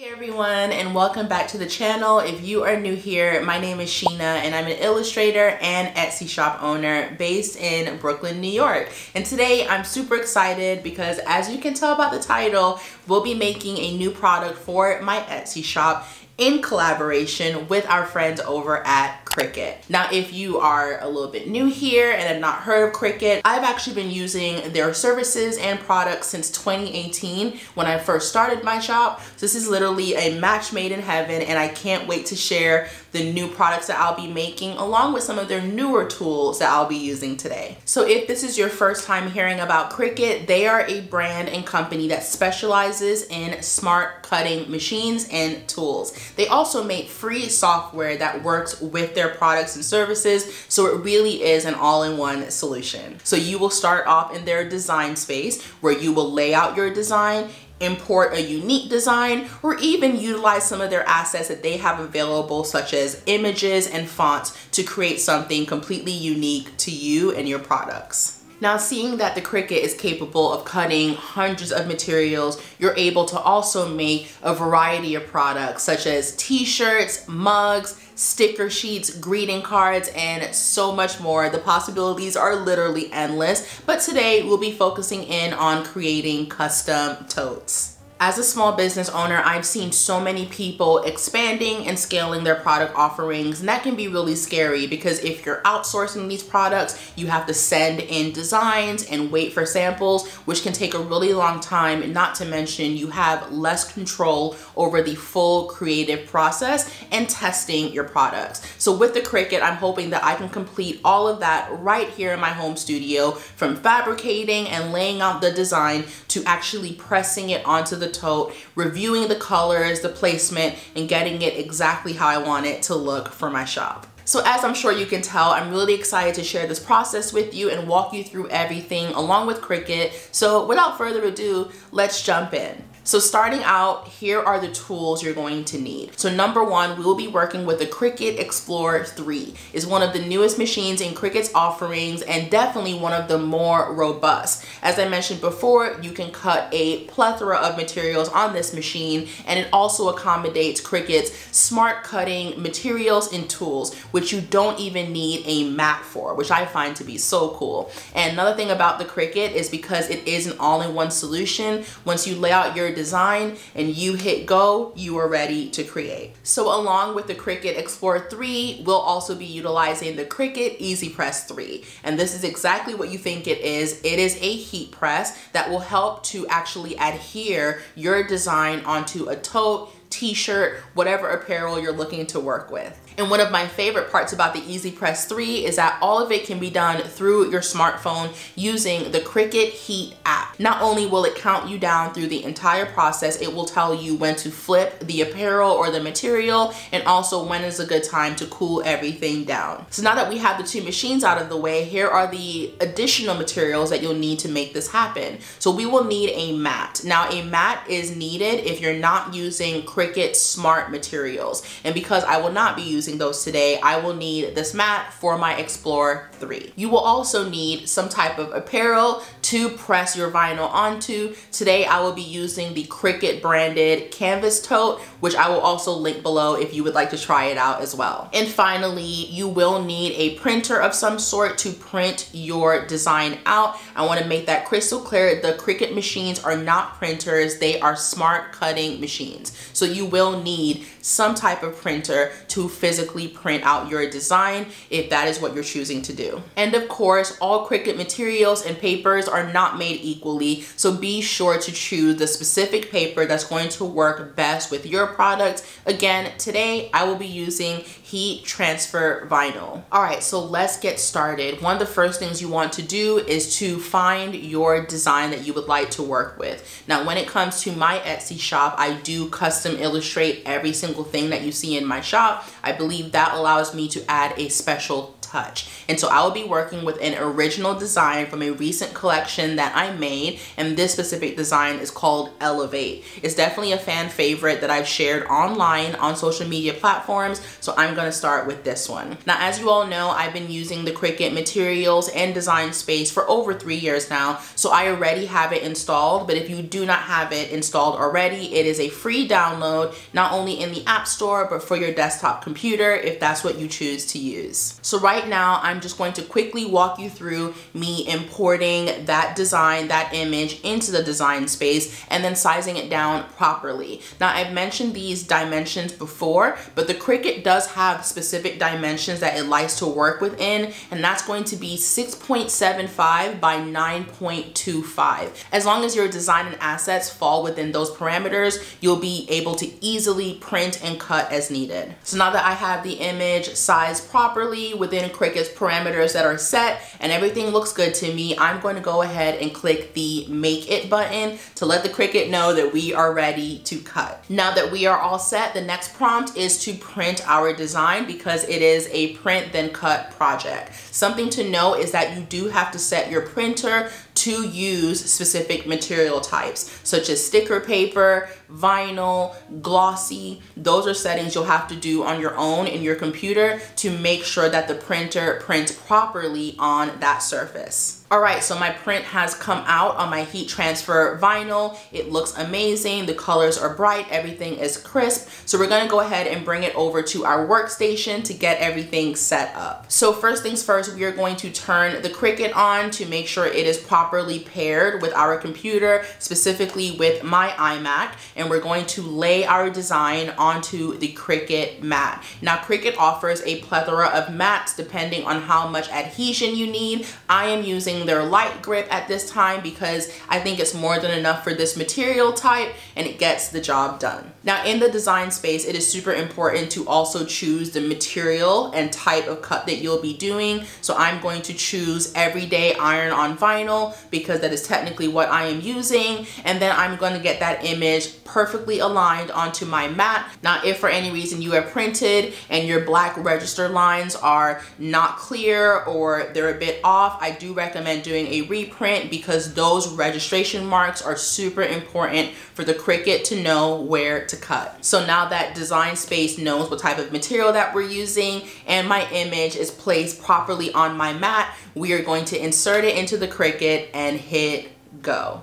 Hey everyone, and welcome back to the channel. If you are new here, my name is Sheena and I'm an illustrator and Etsy shop owner based in Brooklyn, New York. And today I'm super excited because, as you can tell by the title, we'll be making a new product for my Etsy shop in collaboration with our friends over at Cricut. Now, if you are a little bit new here and have not heard of Cricut, I've actually been using their services and products since 2018 when I first started my shop. So this is literally a match made in heaven, and I can't wait to share the new products that I'll be making along with some of their newer tools that I'll be using today. So if this is your first time hearing about Cricut, they are a brand and company that specializes in smart cutting machines and tools. They also make free software that works with their products and services, so it really is an all-in-one solution. So you will start off in their design space where you will lay out your design, import a unique design, or even utilize some of their assets that they have available, such as images and fonts, to create something completely unique to you and your products. Now, seeing that the Cricut is capable of cutting hundreds of materials, you're able to also make a variety of products such as t-shirts, mugs, sticker sheets, greeting cards, and so much more. The possibilities are literally endless, but today we'll be focusing in on creating custom totes. As a small business owner, I've seen so many people expanding and scaling their product offerings, and that can be really scary because if you're outsourcing these products, you have to send in designs and wait for samples, which can take a really long time, not to mention you have less control over the full creative process and testing your products. So with the Cricut, I'm hoping that I can complete all of that right here in my home studio, from fabricating and laying out the design to actually pressing it onto the tote, reviewing the colors, the placement, and getting it exactly how I want it to look for my shop. So as I'm sure you can tell, I'm really excited to share this process with you and walk you through everything along with Cricut. So without further ado, let's jump in. So starting out, here are the tools you're going to need. So number one, we will be working with the Cricut Explorer 3. It's one of the newest machines in Cricut's offerings and definitely one of the more robust. As I mentioned before, you can cut a plethora of materials on this machine, and it also accommodates Cricut's smart cutting materials and tools, which you don't even need a mat for, which I find to be so cool. And another thing about the Cricut is because it is an all-in-one solution, once you lay out your design and you hit go, you are ready to create. So along with the Cricut Explorer 3, we'll also be utilizing the Cricut Easy Press 3. And this is exactly what you think it is. It is a heat press that will help to actually adhere your design onto a tote, t-shirt, whatever apparel you're looking to work with. And one of my favorite parts about the Easy Press 3 is that all of it can be done through your smartphone using the Cricut Heat app. Not only will it count you down through the entire process, it will tell you when to flip the apparel or the material, and also when is a good time to cool everything down. So now that we have the two machines out of the way, here are the additional materials that you'll need to make this happen. So we will need a mat. Now, a mat is needed if you're not using Cricut Smart materials. And because I will not be using those today, I will need this mat for my Explorer 3. You will also need some type of apparel to press your vinyl onto. Today I will be using the Cricut branded canvas tote, which I will also link below if you would like to try it out as well. And finally, you will need a printer of some sort to print your design out. I want to make that crystal clear. The Cricut machines are not printers, they are smart cutting machines. So you will need some type of printer to physically print out your design if that is what you're choosing to do. And of course, all Cricut materials and papers are not made equally, so be sure to choose the specific paper that's going to work best with your product. Again, today I will be using heat transfer vinyl. All right, so let's get started. One of the first things you want to do is to find your design that you would like to work with. Now, when it comes to my Etsy shop, I do custom illustrate every single thing that you see in my shop. I believe that allows me to add a special touch touch. And so I will be working with an original design from a recent collection that I made, and this specific design is called Elevate. It's definitely a fan favorite that I've shared online on social media platforms, so I'm gonna start with this one. Now, as you all know, I've been using the Cricut materials and design space for over 3 years now, so I already have it installed. But if you do not have it installed already, it is a free download, not only in the App Store, but for your desktop computer if that's what you choose to use. So right now, I'm just going to quickly walk you through me importing that design, that image into the design space, and then sizing it down properly. Now, I've mentioned these dimensions before, but the Cricut does have specific dimensions that it likes to work within, and that's going to be 6.75 by 9.25. As long as your design and assets fall within those parameters, you'll be able to easily print and cut as needed. So now that I have the image sized properly within Cricut's parameters that are set and everything looks good to me, I'm going to go ahead and click the Make It button to let the Cricut know that we are ready to cut. Now that we are all set, the next prompt is to print our design because it is a print then cut project. Something to know is that you do have to set your printer to use specific material types, such as sticker paper, vinyl, glossy. Those are settings you'll have to do on your own in your computer to make sure that the printer prints properly on that surface. All right, so my print has come out on my heat transfer vinyl. It looks amazing. The colors are bright. Everything is crisp. So we're gonna go ahead and bring it over to our workstation to get everything set up. So first things first, we are going to turn the Cricut on to make sure it is properly paired with our computer, specifically with my iMac, and we're going to lay our design onto the Cricut mat. Now, Cricut offers a plethora of mats depending on how much adhesion you need. I am using their light grip at this time because I think it's more than enough for this material type and it gets the job done. Now, in the design space, it is super important to also choose the material and type of cut that you'll be doing. So I'm going to choose everyday iron-on vinyl because that is technically what I am using, and then I'm going to get that image perfectly aligned onto my mat. Now, if for any reason you have printed and your black register lines are not clear or they're a bit off, I do recommend doing a reprint because those registration marks are super important for the Cricut to know where to cut. So now that design space knows what type of material that we're using and my image is placed properly on my mat, we are going to insert it into the Cricut and hit go.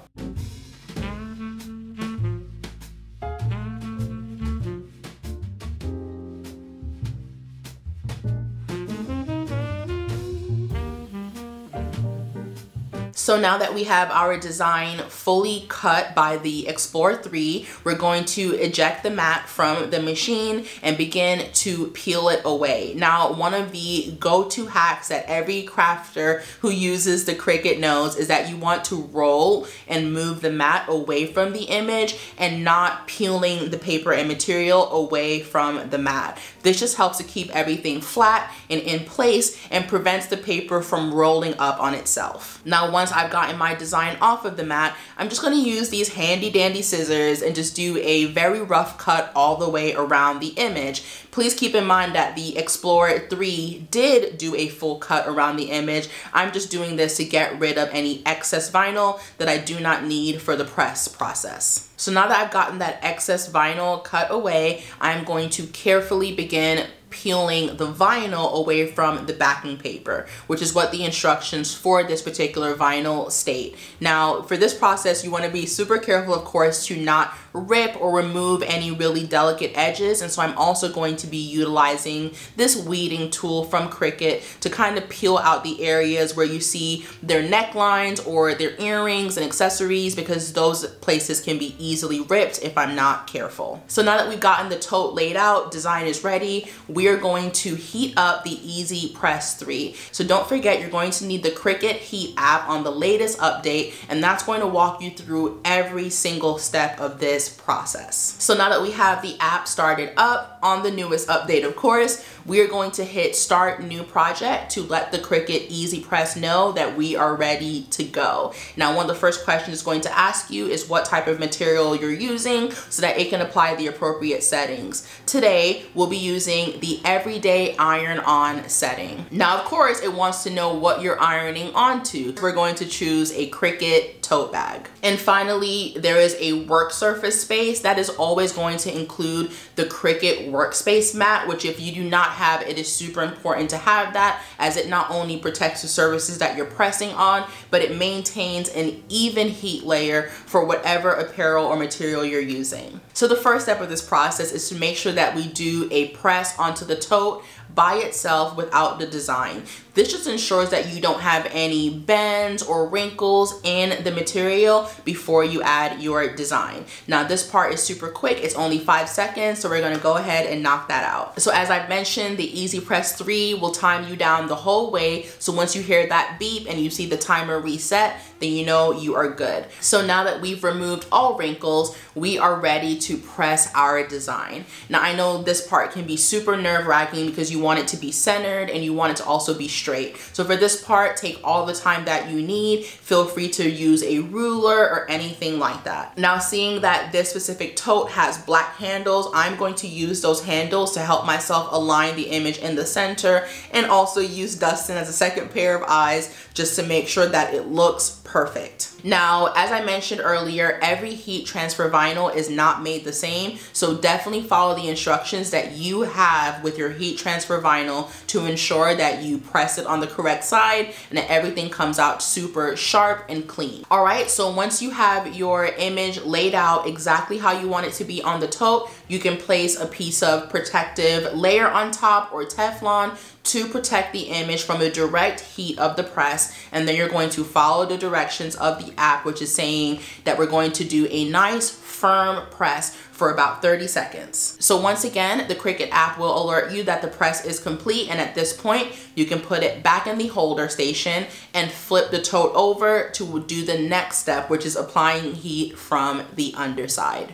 So now that we have our design fully cut by the Explore 3, we're going to eject the mat from the machine and begin to peel it away. Now, one of the go-to hacks that every crafter who uses the Cricut knows is that you want to roll and move the mat away from the image and not peeling the paper and material away from the mat. This just helps to keep everything flat and in place and prevents the paper from rolling up on itself. Now, once I've gotten my design off of the mat, I'm just going to use these handy dandy scissors and just do a very rough cut all the way around the image. Please keep in mind that the Explorer 3 did do a full cut around the image. I'm just doing this to get rid of any excess vinyl that I do not need for the press process. So now that I've gotten that excess vinyl cut away, I'm going to carefully begin peeling the vinyl away from the backing paper, which is what the instructions for this particular vinyl state. Now, for this process, you want to be super careful, of course, to not rip or remove any really delicate edges. And so I'm also going to be utilizing this weeding tool from Cricut to kind of peel out the areas where you see their necklines or their earrings and accessories, because those places can be easily ripped if I'm not careful. So now that we've gotten the tote laid out, design is ready, we are going to heat up the Easy Press 3. So don't forget, you're going to need the Cricut Heat app on the latest update, and that's going to walk you through every single step of this process. So now that we have the app started up, on the newest update, of course, we are going to hit start new project to let the Cricut Easy Press know that we are ready to go. Now, one of the first questions it's going to ask you is what type of material you're using so that it can apply the appropriate settings. Today, we'll be using the everyday iron on setting. Now, of course, it wants to know what you're ironing onto. We're going to choose a Cricut tote bag. And finally, there is a work surface space that is always going to include the Cricut workspace mat, which if you do not have, it is super important to have that, as it not only protects the surfaces that you're pressing on, but it maintains an even heat layer for whatever apparel or material you're using. So the first step of this process is to make sure that we do a press onto the tote by itself without the design. This just ensures that you don't have any bends or wrinkles in the material before you add your design. Now, this part is super quick. It's only 5 seconds, so we're gonna go ahead and knock that out. So as I mentioned, the Easy Press 3 will time you down the whole way. So once you hear that beep and you see the timer reset, then you know you are good. So now that we've removed all wrinkles, we are ready to press our design. Now, I know this part can be super nerve-wracking because you want it to be centered and you want it to also be straight. So for this part, take all the time that you need. Feel free to use a ruler or anything like that. Now, seeing that this specific tote has black handles, I'm going to use those handles to help myself align the image in the center, and also use Dustin as a second pair of eyes just to make sure that it looks perfect. Now, as I mentioned earlier, every heat transfer vinyl is not made the same, so definitely follow the instructions that you have with your heat transfer vinyl to ensure that you press it on the correct side and that everything comes out super sharp and clean. All right, so once you have your image laid out exactly how you want it to be on the tote, you can place a piece of protective layer on top or Teflon to protect the image from the direct heat of the press. And then you're going to follow the directions of the app, which is saying that we're going to do a nice firm press for about 30 seconds. So once again, the Cricut app will alert you that the press is complete, and at this point, you can put it back in the holder station and flip the tote over to do the next step, which is applying heat from the underside.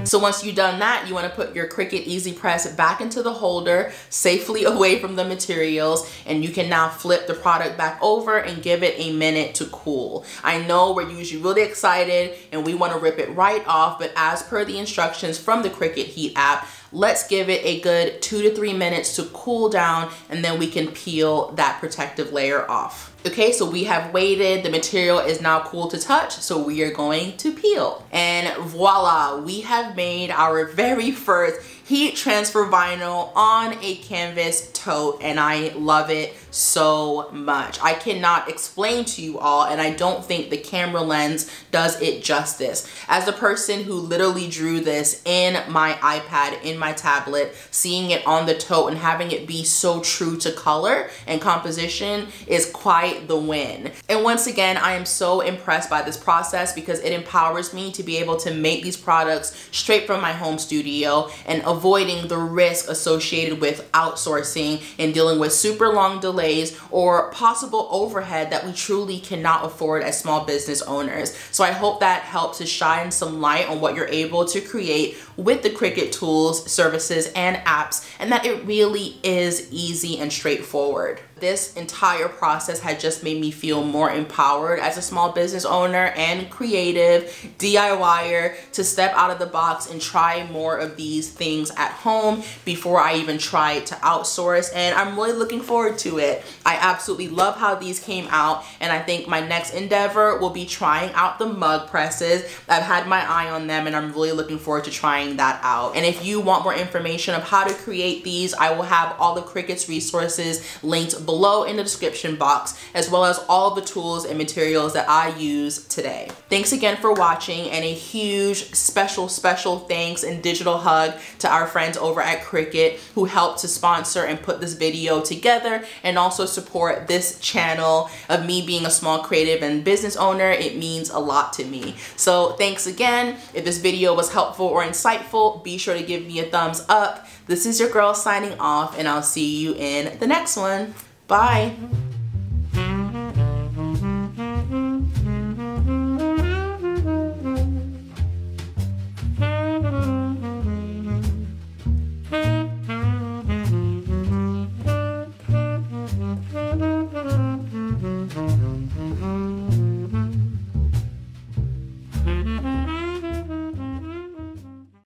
So once you've done that, you want to put your Cricut Easy Press back into the holder, safely away from the materials, and you can now flip the product back over and give it a minute to cool. I know we're usually really excited and we want to rip it right off, but as per the instructions from the Cricut Heat app, let's give it a good 2 to 3 minutes to cool down, and then we can peel that protective layer off. Okay, so we have waited, the material is now cool to touch, so we are going to peel. And voila, we have made our very first heat transfer vinyl on a canvas tote, and I love it so much. I cannot explain to you all, and I don't think the camera lens does it justice. As the person who literally drew this in my iPad, in my tablet, seeing it on the tote and having it be so true to color and composition is quite the win. And once again, I am so impressed by this process because it empowers me to be able to make these products straight from my home studio and avoiding the risk associated with outsourcing and dealing with super long delays or possible overhead that we truly cannot afford as small business owners. So I hope that helps to shine some light on what you're able to create with the Cricut tools, services, and apps, and that it really is easy and straightforward. This entire process has just made me feel more empowered as a small business owner and creative DIYer to step out of the box and try more of these things at home before I even try to outsource, and I'm really looking forward to it. I absolutely love how these came out, and I think my next endeavor will be trying out the mug presses. I've had my eye on them and I'm really looking forward to trying that out. And if you want more information of how to create these, I will have all the Cricut's resources linked below in the description box, as well as all the tools and materials that I use today. Thanks again for watching, and a huge special thanks and digital hug to our friends over at Cricut who helped to sponsor and put this video together and also support this channel of me being a small creative and business owner. It means a lot to me. So thanks again. If this video was helpful or insightful, be sure to give me a thumbs up. This is your girl signing off, and I'll see you in the next one. Bye.